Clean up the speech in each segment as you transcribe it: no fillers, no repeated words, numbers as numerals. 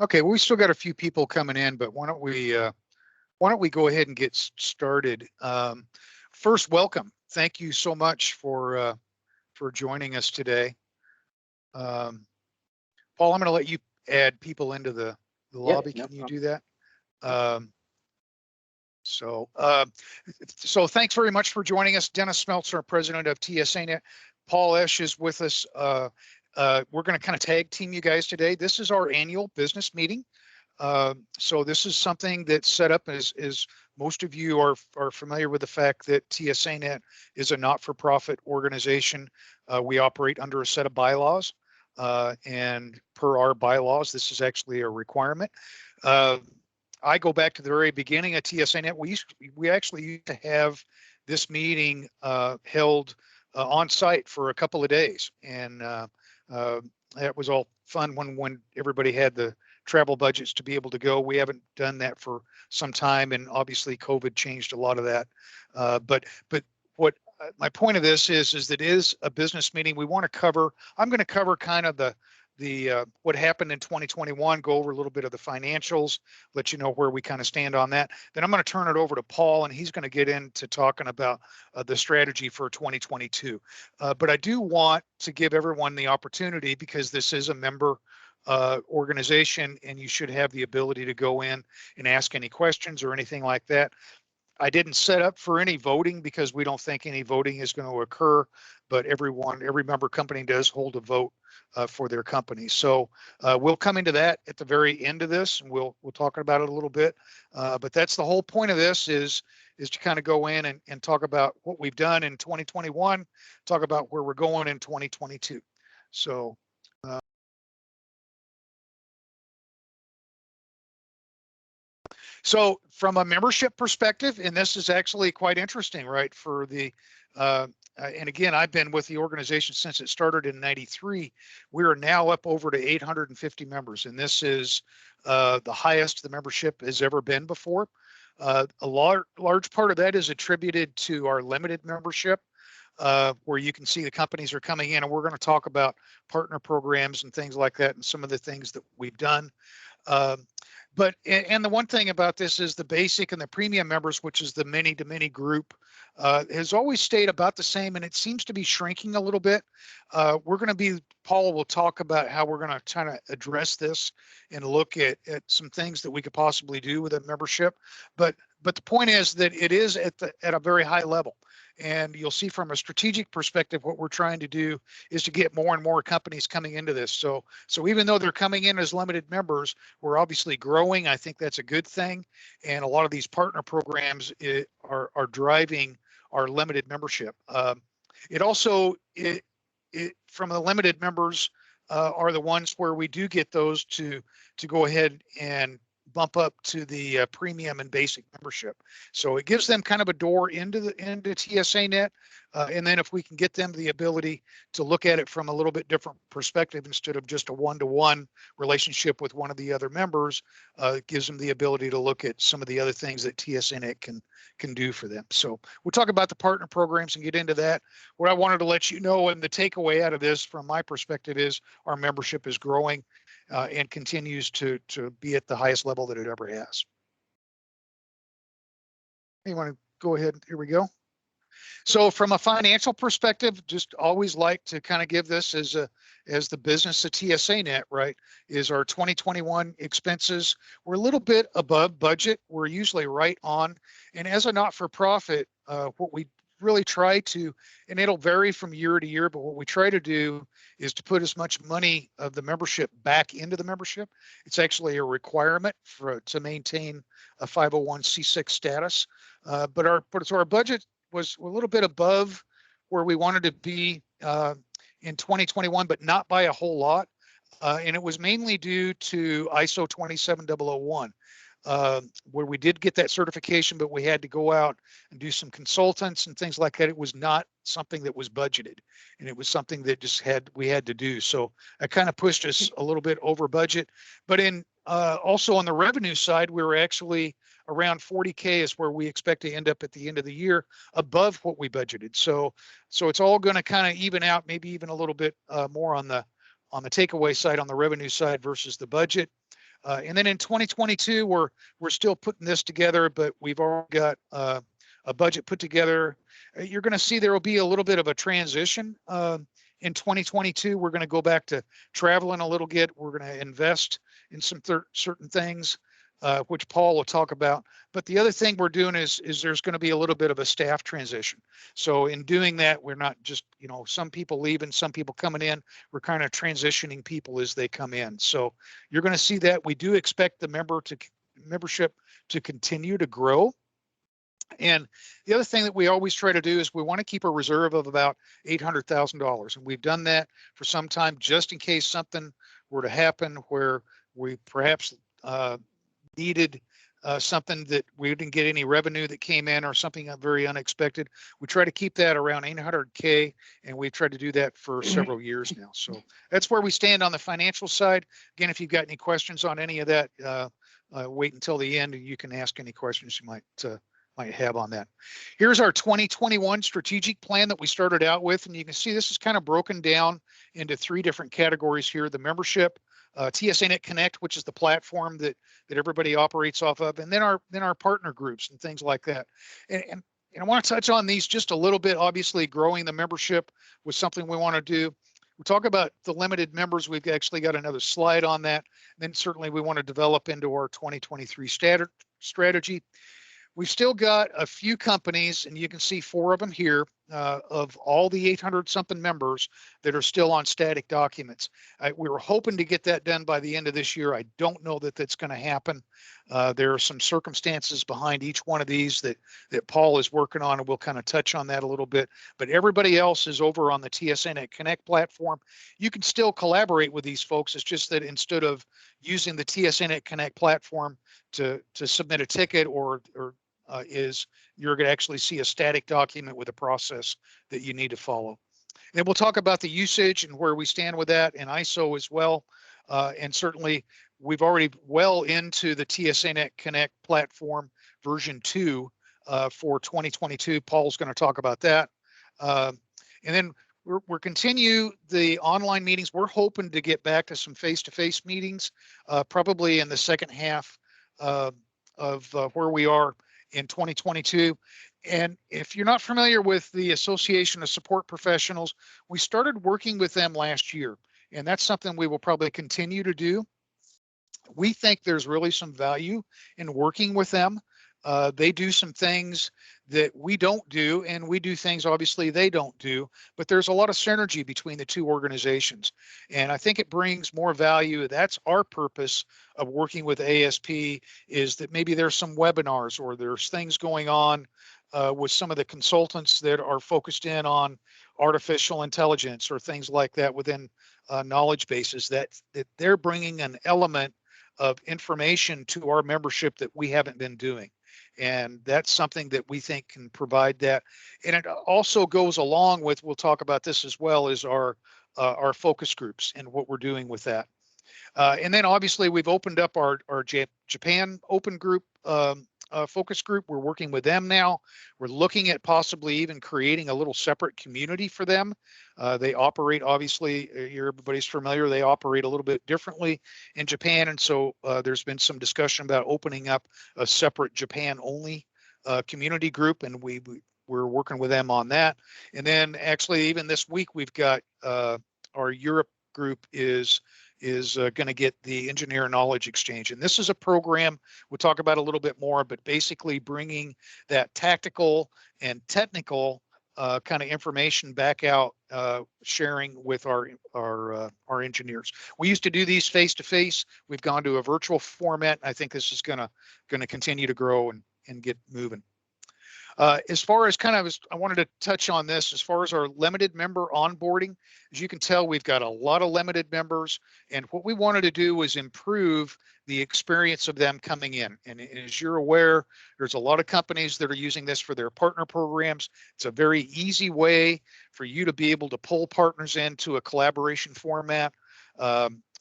Okay, well, we still got a few people coming in, but why don't we go ahead and get started? First, welcome. Thank you so much for joining us today. Paul, I'm going to let you add people into the lobby. Can you do that? So thanks very much for joining us. Dennis Smeltzer, president of TSANet. Paul Esch is with us. We're going to kind of tag team you guys today. This is our annual business meeting. So this is something that's set up as most of you are familiar with the fact that TSANet is a not-for-profit organization. We operate under a set of bylaws, and per our bylaws, this is actually a requirement. I go back to the very beginning of TSANet. We actually used to have this meeting held on site for a couple of days, and that was all fun when everybody had the travel budgets to be able to go. We haven't done that for some time, and obviously COVID changed a lot of that. But what my point of this is that it is a business meeting. We want to cover. I'm going to cover kind of the what happened in 2021, go over a little bit of the financials, let you know where we kind of stand on that. Then I'm going to turn it over to Paul, and he's going to get into talking about the strategy for 2022. But I do want to give everyone the opportunity, because this is a member organization, and you should have the ability to go in and ask any questions or anything like that. I didn't set up for any voting because we don't think any voting is going to occur, but every member company does hold a vote for their company. So we'll come into that at the very end of this, and we'll talk about it a little bit. But that's the whole point of this is to kind of go in and talk about what we've done in 2021, talk about where we're going in 2022. So So from a membership perspective, and this is actually quite interesting, right? For the, and again, I've been with the organization since it started in '93. We are now up over to 850 members, and this is the highest the membership has ever been before. A large part of that is attributed to our limited membership, where you can see the companies are coming in, and we're going to talk about partner programs and things like that, and some of the things that we've done. But the one thing about this is the basic and the premium members, which is the many-to-many group, has always stayed about the same, and it seems to be shrinking a little bit. Paul will talk about how we're going to kind of address this and look at some things that we could possibly do with a membership. But the point is that it is at a very high level. And you'll see from a strategic perspective, what we're trying to do is to get more and more companies coming into this. So even though they're coming in as limited members, we're obviously growing. I think that's a good thing. And a lot of these partner programs are driving our limited membership. It also, from the limited members are the ones where we do get those to go ahead and bump up to the premium and basic membership. So it gives them kind of a door into TSANet. And then if we can get them the ability to look at it from a little bit different perspective instead of just a one-to-one relationship with one of the other members, it gives them the ability to look at some of the other things that TSANet can do for them. So we'll talk about the partner programs and get into that. What I wanted to let you know, and the takeaway out of this from my perspective, is our membership is growing and continues to be at the highest level that it ever has. You want to go ahead? Here we go. So from a financial perspective, just always like to kind of give this as the business of TSANet, right? Is our 2021 expenses. We're a little bit above budget. We're usually right on. And as a not-for-profit, what we really try to, and it'll vary from year to year, but what we try to do is to put as much money of the membership back into the membership. It's actually a requirement to maintain a 501c6 status. But our budget was a little bit above where we wanted to be in 2021, but not by a whole lot. And it was mainly due to ISO 27001. Where we did get that certification, but we had to go out and do some consultants and things like that. It was not something that was budgeted, and it was something that we had to do. So it kind of pushed us a little bit over budget. But also on the revenue side, we were actually around 40K is where we expect to end up at the end of the year, above what we budgeted. So it's all going to kind of even out, maybe even a little bit more on the takeaway side, on the revenue side versus the budget. And then in 2022, we're still putting this together, but we've already got a budget put together. You're going to see there will be a little bit of a transition in 2022. We're going to go back to traveling a little bit. We're going to invest in some certain things, which Paul will talk about. But the other thing we're doing is there's going to be a little bit of a staff transition. So in doing that, we're not just, some people leaving, some people coming in. We're kind of transitioning people as they come in. So you're going to see that. We do expect the membership to continue to grow. And the other thing that we always try to do is we want to keep a reserve of about $800,000. And we've done that for some time, just in case something were to happen where we perhaps needed something that we didn't get any revenue that came in, or something very unexpected. We try to keep that around 800K, and we've tried to do that for several years now. So that's where we stand on the financial side. Again, if you've got any questions on any of that, wait until the end and you can ask any questions you might have on that. Here's our 2021 strategic plan that we started out with, and you can see this is kind of broken down into 3 different categories here: the membership, TSANet Connect, which is the platform that everybody operates off of, and then our partner groups and things like that. And I want to touch on these just a little bit. Obviously, growing the membership was something we want to do. We'll talk about the limited members. We've actually got another slide on that. Then certainly we want to develop into our 2023 strategy. We've still got a few companies, and you can see 4 of them here, of all the 800 something members that are still on static documents. We were hoping to get that done by the end of this year. I don't know that that's going to happen. There are some circumstances behind each one of these that Paul is working on, and we'll kind of touch on that a little bit. But everybody else is over on the TSANet Connect platform. You can still collaborate with these folks. It's just that instead of using the TSANet Connect platform to submit a ticket you're going to actually see a static document with a process that you need to follow. Then we'll talk about the usage and where we stand with that, and ISO as well. And certainly we've already well into the TSANet Connect platform version 2 for 2022. Paul's going to talk about that. And then we're continue the online meetings. We're hoping to get back to some face-to-face meetings, probably in the second half of where we are in 2022. And if you're not familiar with the Association of Support Professionals, we started working with them last year, and that's something we will probably continue to do. We think there's really some value in working with them. They do some things that we don't do, and we do things obviously they don't do, but there's a lot of synergy between the 2 organizations. And I think it brings more value. That's our purpose of working with ASP, is that maybe there's some webinars or there's things going on with some of the consultants that are focused in on artificial intelligence or things like that within knowledge bases, that they're bringing an element of information to our membership that we haven't been doing. And that's something that we think can provide that. And it also goes along with, we'll talk about this as well, is our focus groups and what we're doing with that. And then obviously we've opened up our Japan open group focus group. We're working with them now. We're looking at possibly even creating a little separate community for them. They operate, obviously, everybody's familiar, they operate a little bit differently in Japan. And so there's been some discussion about opening up a separate Japan only community group. And we're working with them on that. And then actually even this week, we've got our Europe group is going to get the Engineer Knowledge Exchange. And this is a program we'll talk about a little bit more, but basically bringing that tactical and technical kind of information back out, sharing with our engineers. We used to do these face-to-face. We've gone to a virtual format. I think this is going to continue to grow and get moving. As far as I wanted to touch on this, as far as our limited member onboarding, as you can tell, we've got a lot of limited members, and what we wanted to do was improve the experience of them coming in. And as you're aware, there's a lot of companies that are using this for their partner programs. It's a very easy way for you to be able to pull partners into a collaboration format.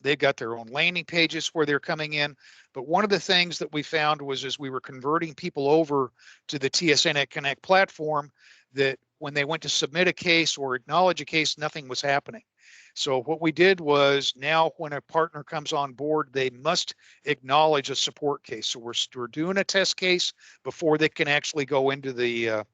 They've got their own landing pages where they're coming in. But one of the things that we found was, as we were converting people over to the TSANet Connect platform, that when they went to submit a case or acknowledge a case, nothing was happening. So what we did was, now when a partner comes on board, they must acknowledge a support case. So we're doing a test case before they can actually go into the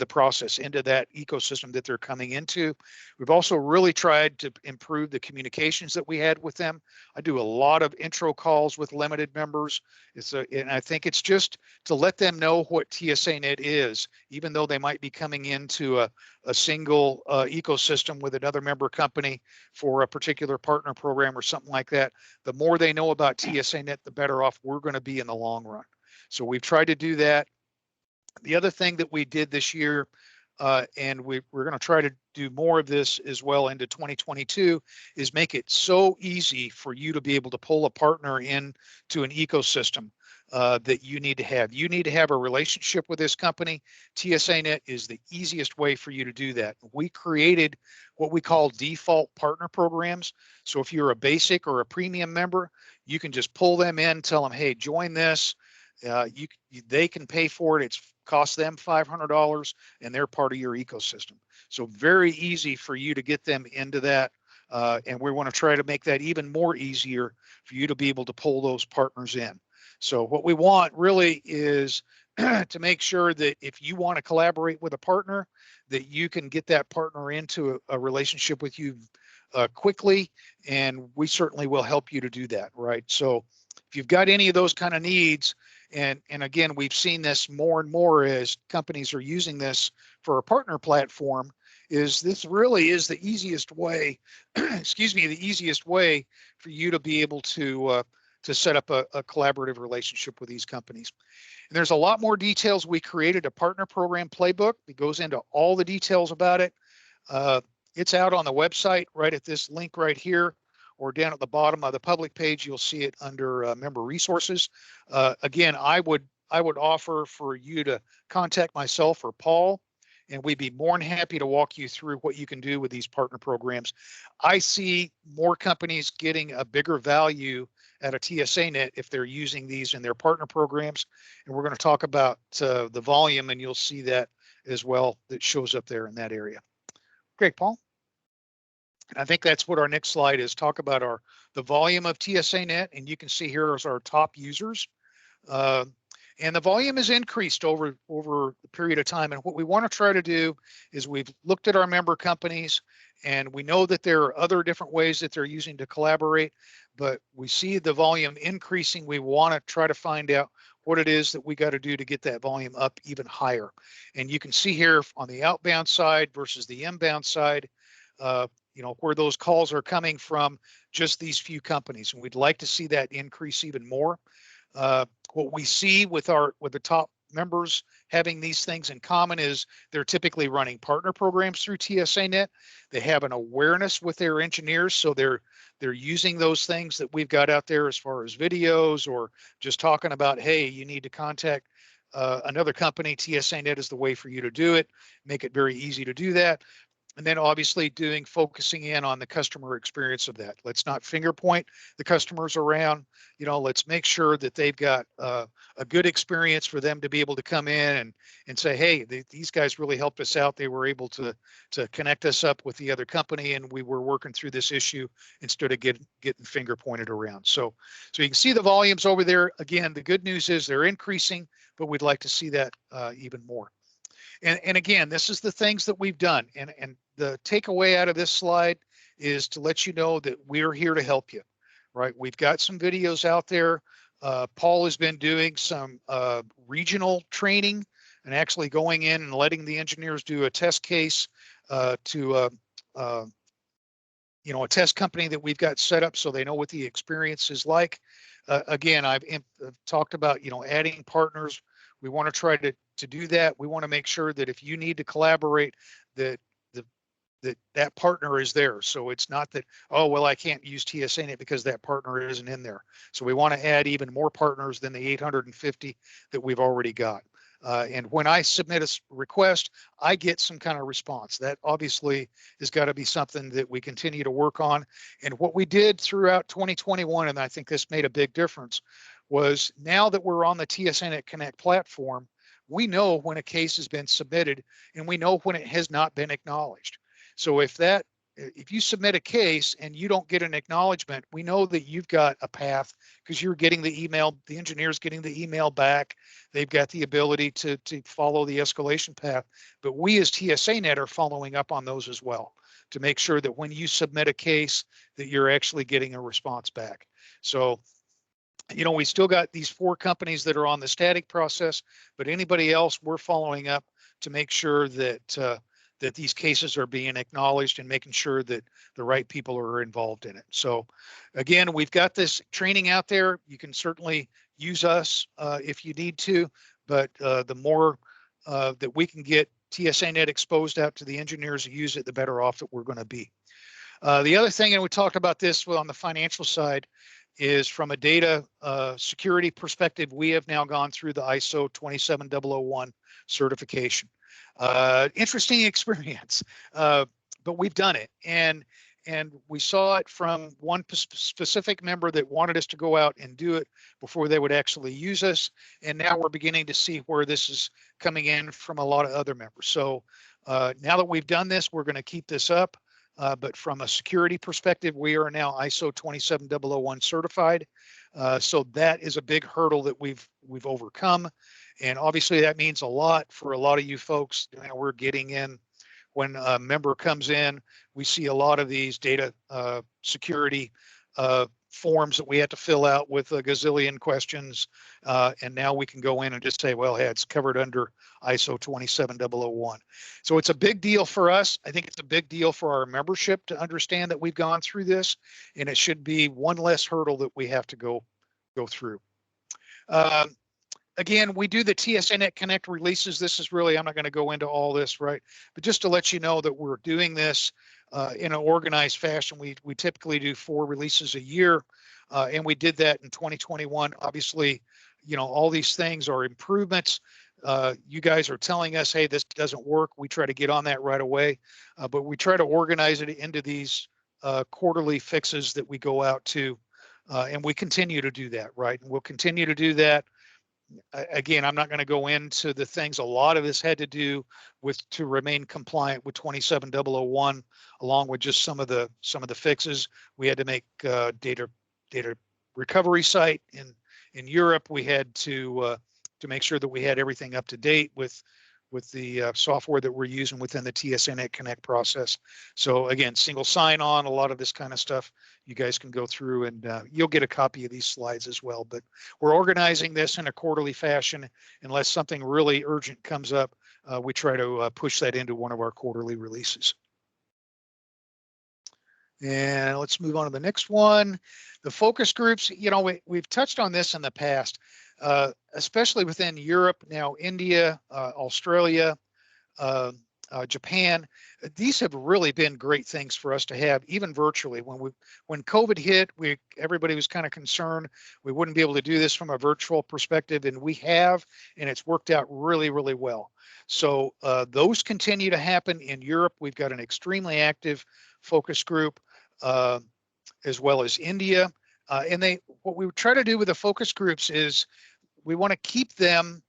process, into that ecosystem that they're coming into. We've also really tried to improve the communications that we had with them. I do a lot of intro calls with limited members. And I think it's just to let them know what TSANet is, even though they might be coming into a single ecosystem with another member company for a particular partner program or something like that. The more they know about TSANet, the better off we're going to be in the long run. So we've tried to do that. The other thing that we did this year, and we're going to try to do more of this as well into 2022, is make it so easy for you to be able to pull a partner into an ecosystem that you need to have. You need to have a relationship with this company. TSANet is the easiest way for you to do that. We created what we call default partner programs. So if you're a basic or a premium member, you can just pull them in, tell them, hey, join this. They can pay for it. It's cost them $500 and they're part of your ecosystem. So very easy for you to get them into that. And we want to try to make that even more easier for you to be able to pull those partners in. So what we want really is to make sure that if you want to collaborate with a partner, that you can get that partner into a relationship with you quickly. And we certainly will help you to do that, right? So if you've got any of those kind of needs, and again, we've seen this more and more as companies are using this for a partner platform, is this really is the easiest way, excuse me, the easiest way for you to be able to set up a collaborative relationship with these companies. And there's a lot more details. We created a partner program playbook that goes into all the details about it. It's out on the website right at this link right here, or down at the bottom of the public page, you'll see it under member resources. Again, I would offer for you to contact myself or Paul, and we'd be more than happy to walk you through what you can do with these partner programs. I see more companies getting a bigger value at a TSANet if they're using these in their partner programs. And we're going to talk about the volume, and you'll see that as well, that shows up there in that area. Okay, Paul. And I think that's what our next slide is, talk about the volume of TSANet, and you can see here is our top users. And the volume has increased over the period of time. And what we want to try to do is, we've looked at our member companies, and we know that there are other different ways that they're using to collaborate, but we see the volume increasing. We want to try to find out what it is that we got to do to get that volume up even higher. And you can see here on the outbound side versus the inbound side, where those calls are coming from just these few companies. And we'd like to see that increase even more. What we see with the top members having these things in common is they're typically running partner programs through TSANet. They have an awareness with their engineers, so they're using those things that we've got out there as far as videos, or just talking about, hey, you need to contact another company. TSANet is the way for you to do it. Make it very easy to do that. And then obviously focusing in on the customer experience of that. Let's not finger point the customers around. Let's make sure that they've got a good experience for them to be able to come in and say, hey, these guys really helped us out. They were able to connect us up with the other company, and we were working through this issue instead of getting finger pointed around. So you can see the volumes over there. Again, the good news is they're increasing, but we'd like to see that even more. And again, this is the things that we've done. And the takeaway out of this slide is to let you know that we're here to help you, right? We've got some videos out there. Paul has been doing some regional training and actually going in and letting the engineers do a test case to a test company that we've got set up so they know what the experience is like. Again, I've talked about, adding partners. We want to try to do that. We want to make sure that if you need to collaborate, that partner is there. So it's not that, oh, well, I can't use TSANet because that partner isn't in there. So we want to add even more partners than the 850 that we've already got. And when I submit a request, I get some kind of response. That obviously has got to be something that we continue to work on. And what we did throughout 2021, and I think this made a big difference, was now that we're on the TSANet Connect platform, we know when a case has been submitted, and we know when it has not been acknowledged. So if that if you submit a case and you don't get an acknowledgement, we know that you've got a path because you're getting the email, the engineer's getting the email back. They've got the ability to follow the escalation path. But we as TSANet are following up on those as well to make sure that when you submit a case that you're actually getting a response back. So, we still got these 4 companies that are on the static process, but anybody else, we're following up to make sure that that these cases are being acknowledged and making sure that the right people are involved in it. So again, we've got this training out there. You can certainly use us if you need to, but the more that we can get TSANet exposed out to the engineers who use it, the better off that we're going to be. The other thing, and we talked about this on the financial side, is from a data security perspective, we have now gone through the ISO 27001 certification. Interesting experience, but we've done it. And we saw it from one specific member that wanted us to go out and do it before they would actually use us. And now we're beginning to see where this is coming in from a lot of other members. So now that we've done this, we're going to keep this up. But from a security perspective, we are now ISO 27001 certified. So that is a big hurdle that we've overcome. And obviously that means a lot for a lot of you folks. We're getting in when a member comes in, we see a lot of these data security forms that we have to fill out with a gazillion questions. And now we can go in and just say, well, hey, it's covered under ISO 27001. So it's a big deal for us. I think it's a big deal for our membership to understand that we've gone through this, and it should be one less hurdle that we have to go through. Again, we do the TSANet Connect releases. This is really, I'm not going to go into all this, right? But just to let you know that we're doing this in an organized fashion. We typically do 4 releases a year, and we did that in 2021. Obviously, all these things are improvements. You guys are telling us, hey, this doesn't work. We try to get on that right away, but we try to organize it into these quarterly fixes that we go out to, and we continue to do that, right? And we'll continue to do that. Again, I'm not going to go into the things. A lot of this had to do with to remain compliant with 27001, along with just some of the fixes. We had to make data recovery site in Europe. We had to make sure that we had everything up to date with the software that we're using within the TSANet Connect process. So again, single sign-on, a lot of this kind of stuff, you guys can go through, and you'll get a copy of these slides as well. But we're organizing this in a quarterly fashion. Unless something really urgent comes up, we try to push that into one of our quarterly releases. And let's move on to the next one. The focus groups, we've touched on this in the past, especially within Europe, now India, Australia, Japan. These have really been great things for us to have, even virtually. When COVID hit, everybody was kind of concerned we wouldn't be able to do this from a virtual perspective, and we have, and it's worked out really, really well. So those continue to happen in Europe. We've got an extremely active focus group, as well as India. And what we try to do with the focus groups is we want to keep them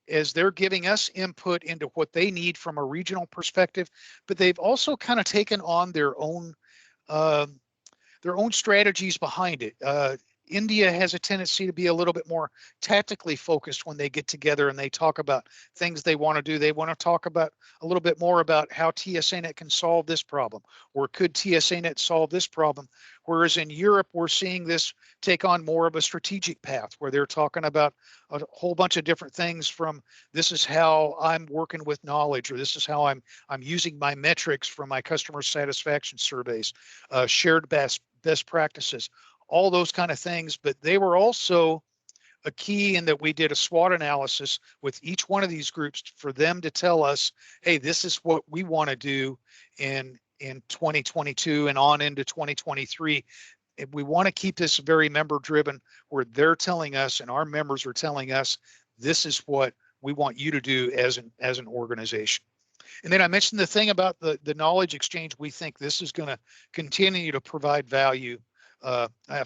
as they're giving us input into what they need from a regional perspective, but they've also kind of taken on their own strategies behind it. India has a tendency to be a little bit more tactically focused when they get together and they talk about things they want to do. They want to talk about a little bit more about how TSANet can solve this problem, or could TSANet solve this problem? Whereas in Europe, we're seeing this take on more of a strategic path where they're talking about a whole bunch of different things, from this is how I'm working with knowledge, or this is how I'm using my metrics from my customer satisfaction surveys, shared best practices, all those kind of things. But they were also a key in that we did a SWOT analysis with each one of these groups for them to tell us, hey, this is what we want to do in 2022 and on into 2023. If we want to keep this very member driven, where they're telling us and our members are telling us, this is what we want you to do as an organization. And then I mentioned the thing about the knowledge exchange. We think this is going to continue to provide value.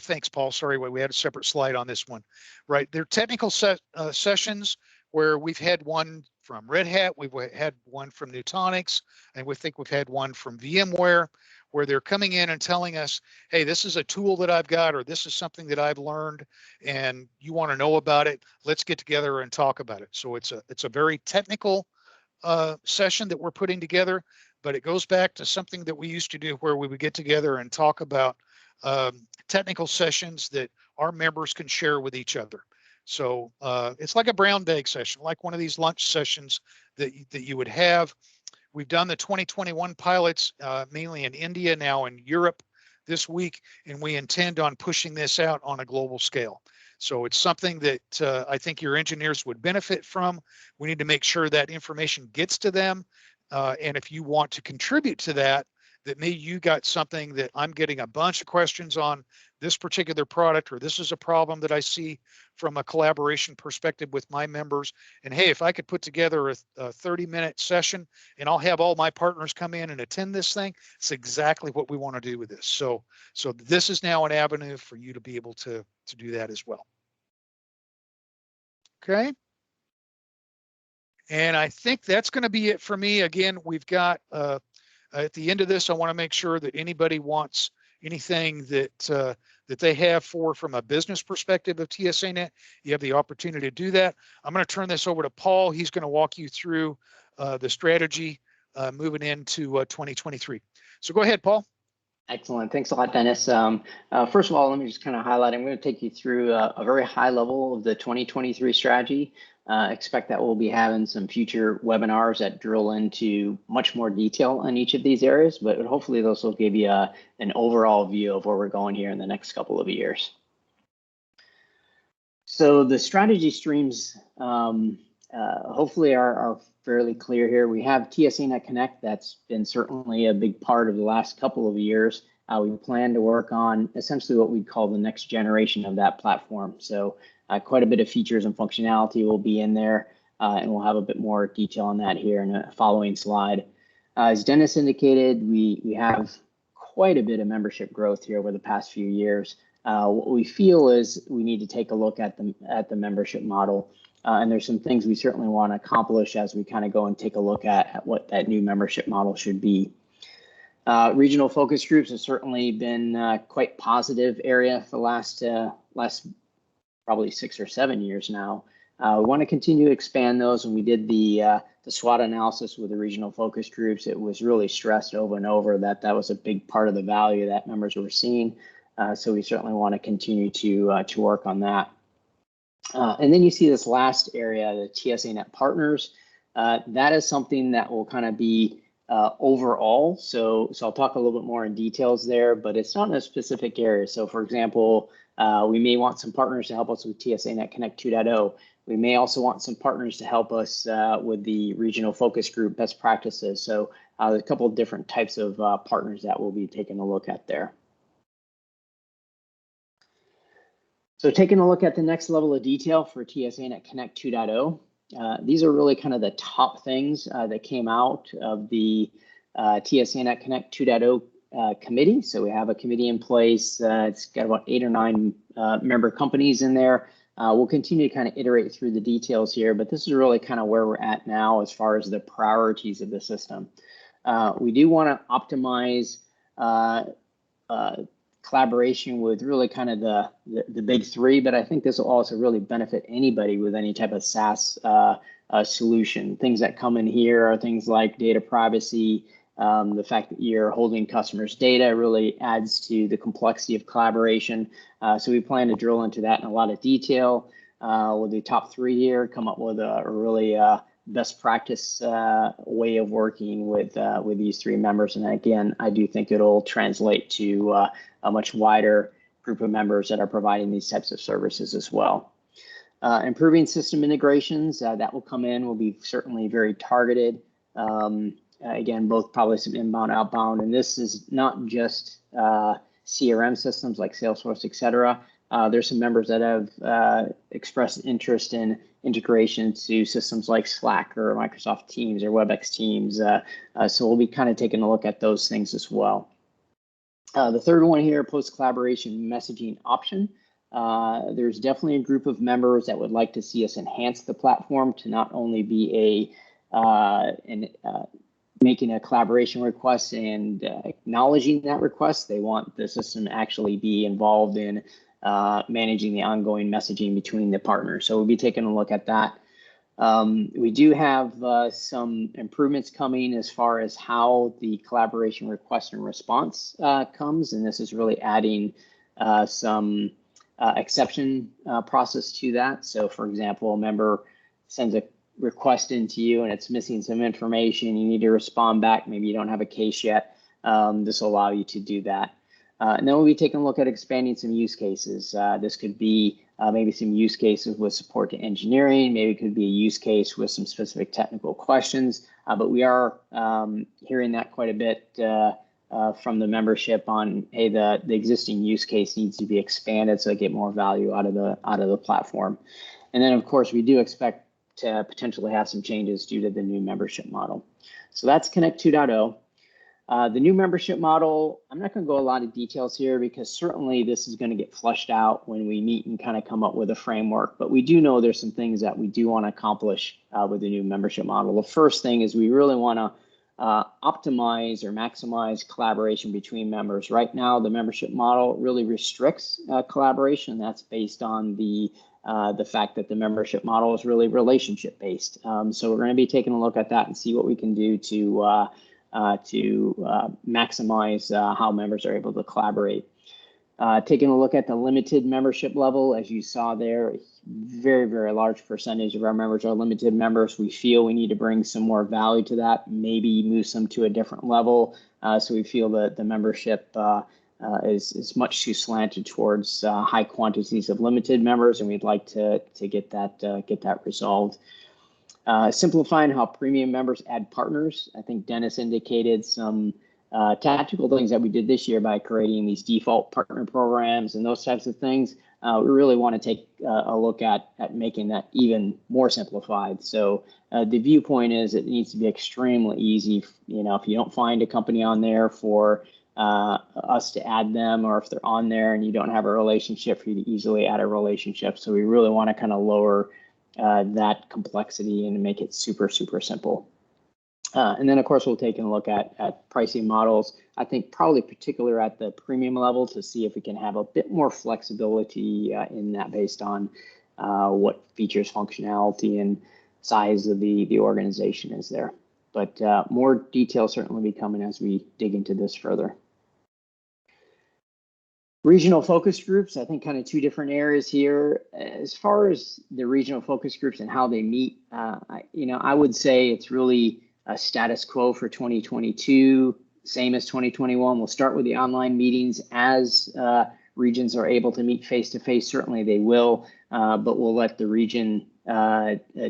Thanks, Paul. Sorry, we had a separate slide on this one. Right, they're technical sessions where we've had one from Red Hat, we've had one from Nutanix, and we think we've had one from VMware, where they're coming in and telling us, hey, this is a tool that I've got, or this is something that I've learned and you want to know about it. Let's get together and talk about it. So it's a very technical session that we're putting together, but it goes back to something that we used to do where we would get together and talk about technical sessions that our members can share with each other. So it's like a brown bag session, like one of these lunch sessions that you would have. We've done the 2021 pilots mainly in India, now in Europe this week, and we intend on pushing this out on a global scale. So it's something that I think your engineers would benefit from. We need to make sure that information gets to them. And if you want to contribute to that, maybe you got something that I'm getting a bunch of questions on this particular product, or this is a problem that I see from a collaboration perspective with my members. And hey, if I could put together a 30-minute session and I'll have all my partners come in and attend this thing, it's exactly what we want to do with this. So this is now an avenue for you to be able to do that as well. Okay. And I think that's going to be it for me. Again, we've got at the end of this, I want to make sure that anybody wants anything that that they have from a business perspective of TSANet, you have the opportunity to do that. I'm going to turn this over to Paul. He's going to walk you through the strategy moving into 2023. So go ahead, Paul. Excellent. Thanks a lot, Dennis. First of all, let me just kind of highlight, I'm going to take you through a very high level of the 2023 strategy. Expect that we'll be having some future webinars that drill into much more detail on each of these areas, but hopefully those will give you an overall view of where we're going here in the next couple of years. So the strategy streams hopefully are fairly clear here. We have TSANet Connect. That's been certainly a big part of the last couple of years. We plan to work on essentially what we'd call the next generation of that platform. So quite a bit of features and functionality will be in there, and we'll have a bit more detail on that here in a following slide. As Dennis indicated, we have quite a bit of membership growth here over the past few years. What we feel is we need to take a look at the membership model. And there's some things we certainly want to accomplish as we kind of go and take a look at what that new membership model should be. Regional focus groups have certainly been quite positive area for the last probably 6 or 7 years now. We want to continue to expand those. When we did the SWOT analysis with the regional focus groups, it was really stressed over and over that was a big part of the value that members were seeing. So we certainly want to continue to work on that. And then you see this last area, the TSANet Partners. That is something that will kind of be overall. So I'll talk a little bit more in details there, but it's not in a specific area. So for example, we may want some partners to help us with TSANet Connect 2.0. We may also want some partners to help us with the regional focus group best practices. So there's a couple of different types of partners that we'll be taking a look at there. So taking a look at the next level of detail for TSANet Connect 2.0, these are really kind of the top things that came out of the TSANet Connect 2.0 committee. So we have a committee in place. It's got about 8 or 9 member companies in there. We'll continue to kind of iterate through the details here, but this is really kind of where we're at now as far as the priorities of the system. We do want to optimize collaboration with really kind of the big 3, but I think this will also really benefit anybody with any type of SaaS solution. Things that come in here are things like data privacy. The fact that you're holding customers' data really adds to the complexity of collaboration. So we plan to drill into that in a lot of detail. We'll do top 3 here, come up with a really best practice way of working with these 3 members. And again, I do think it'll translate to a much wider group of members that are providing these types of services as well. Improving system integrations, that will come in, will be certainly very targeted. Again, both probably some inbound, outbound, and this is not just CRM systems like Salesforce, et cetera. There's some members that have expressed interest in integration to systems like Slack or Microsoft Teams or WebEx Teams. So we'll be kind of taking a look at those things as well. The third one here, post-collaboration messaging option. There's definitely a group of members that would like to see us enhance the platform to not only be making a collaboration request and acknowledging that request. They want the system to actually be involved in managing the ongoing messaging between the partners. So we'll be taking a look at that. We do have some improvements coming as far as how the collaboration request and response comes, and this is really adding some exception process to that. So for example, a member sends a request into you and it's missing some information, you need to respond back, maybe you don't have a case yet, this will allow you to do that. And then we'll be taking a look at expanding some use cases. This could be maybe some use cases with support to engineering, maybe it could be a use case with some specific technical questions, but we are hearing that quite a bit from the membership on, hey, the existing use case needs to be expanded so they get more value out of the platform. And then of course we do expect to potentially have some changes due to the new membership model. So that's Connect 2.0. The new membership model, I'm not going to go a lot of details here because certainly this is going to get fleshed out when we meet and kind of come up with a framework, but we do know there's some things that we do want to accomplish with the new membership model. The first thing is we really want to optimize or maximize collaboration between members. Right now, the membership model really restricts collaboration. That's based on the fact that the membership model is really relationship based. So we're going to be taking a look at that and see what we can do to maximize how members are able to collaborate. Taking a look at the limited membership level, as you saw there, very, very large percentage of our members are limited members. We feel we need to bring some more value to that, maybe move some to a different level. So we feel that the membership is much too slanted towards high quantities of limited members, and we'd like to get that resolved. Simplifying how premium members add partners. I think Dennis indicated some tactical things that we did this year by creating these default partner programs and those types of things. We really want to take a look at making that even more simplified. So the viewpoint is it needs to be extremely easy. You know, if you don't find a company on there for us to add them, or if they're on there and you don't have a relationship, for you to easily add a relationship. So we really want to kind of lower that complexity and make it super, super simple. And then, of course, we'll take a look at pricing models. I think probably particular at the premium level to see if we can have a bit more flexibility in that based on what features, functionality, and size of the organization is there. But more details certainly be coming as we dig into this further. Regional focus groups, I think kind of two different areas here. As far as the regional focus groups and how they meet, I would say it's really a status quo for 2022, same as 2021. We'll start with the online meetings as regions are able to meet face-to-face. Certainly they will, but we'll let the region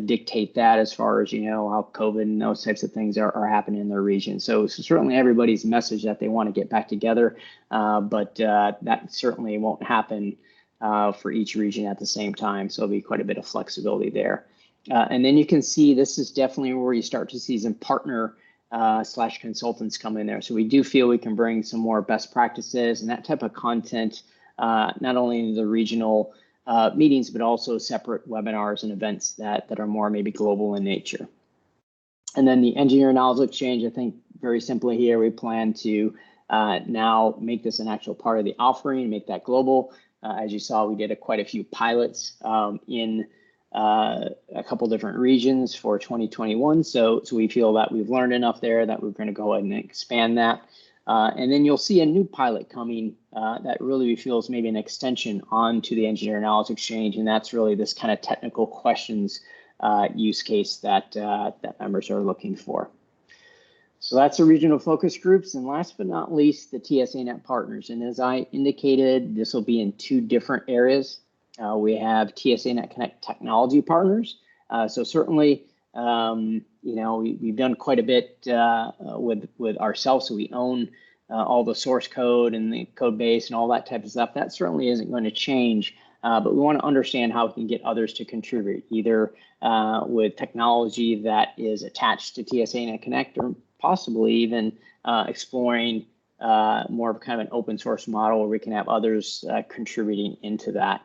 dictate that as far as, how COVID and those types of things are happening in their region. So certainly everybody's message that they want to get back together, but that certainly won't happen for each region at the same time. So there'll be quite a bit of flexibility there. And then you can see this is definitely where you start to see some partner / consultants come in there. So we do feel we can bring some more best practices and that type of content, not only in the regional meetings, but also separate webinars and events that are more maybe global in nature. And then the Engineer Knowledge Exchange, I think very simply here, we plan to now make this an actual part of the offering, make that global. As you saw, we did quite a few pilots in a couple different regions for 2021. So we feel that we've learned enough there that we're going to go ahead and expand that. And then you'll see a new pilot coming that really we feel is maybe an extension onto the Engineer Knowledge Exchange, and that's really this kind of technical questions use case that members are looking for. So that's the regional focus groups, and last but not least, the TSANet partners. And as I indicated, this will be in two different areas. We have TSANet Connect technology partners. So certainly, we've done quite a bit with ourselves, so we own all the source code and the code base and all that type of stuff. That certainly isn't going to change, but we want to understand how we can get others to contribute, either with technology that is attached to TSANet Connect, or possibly even exploring more of kind of an open source model where we can have others contributing into that.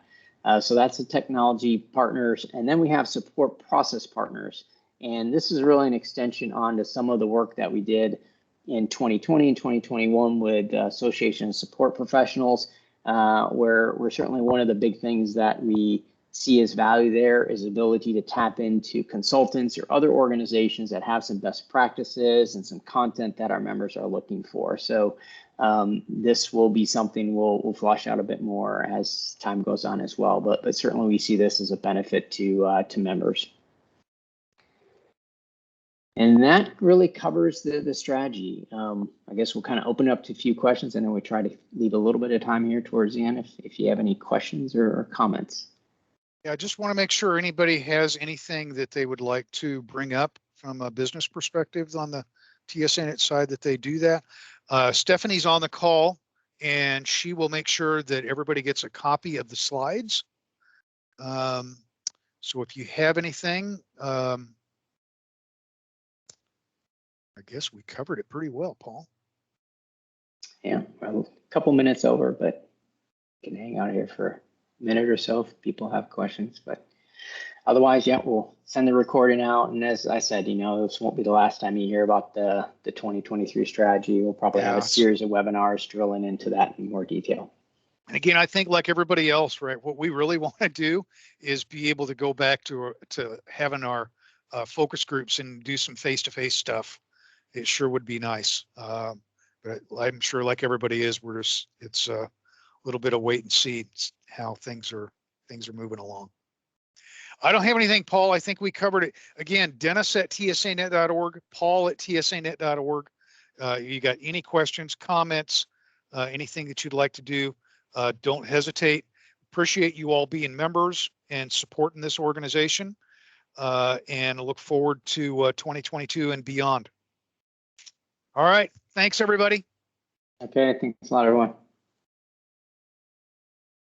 So that's the technology partners, and then we have support process partners. And this is really an extension onto some of the work that we did in 2020 and 2021 with association support professionals, where we're certainly one of the big things that we see as value there is ability to tap into consultants or other organizations that have some best practices and some content that our members are looking for. So this will be something we'll flush out a bit more as time goes on as well. But certainly we see this as a benefit to members. And that really covers the strategy. I guess we'll kind of open it up to a few questions, and then we try to leave a little bit of time here towards the end if you have any questions or comments. Yeah, I just want to make sure anybody has anything that they would like to bring up from a business perspective on the TSANet side, that they do that. Stephanie's on the call, and she will make sure that everybody gets a copy of the slides. So if you have anything, I guess we covered it pretty well, Paul. Yeah, well, a couple minutes over, but can hang out here for a minute or so if people have questions. But otherwise, yeah, we'll send the recording out. And as I said, this won't be the last time you hear about the 2023 strategy. We'll probably have a series of webinars drilling into that in more detail. And again, I think like everybody else, right, what we really want to do is be able to go back to having our focus groups and do some face-to-face stuff. It sure would be nice. But I'm sure like everybody is, it's a little bit of wait and see how things are moving along. I don't have anything, Paul. I think we covered it. Again, Dennis at TSANet.org, Paul at TSANet.org. You got any questions, comments, anything that you'd like to do, don't hesitate. Appreciate you all being members and supporting this organization, and look forward to 2022 and beyond. All right. Thanks, everybody. Okay. Thanks a lot, everyone.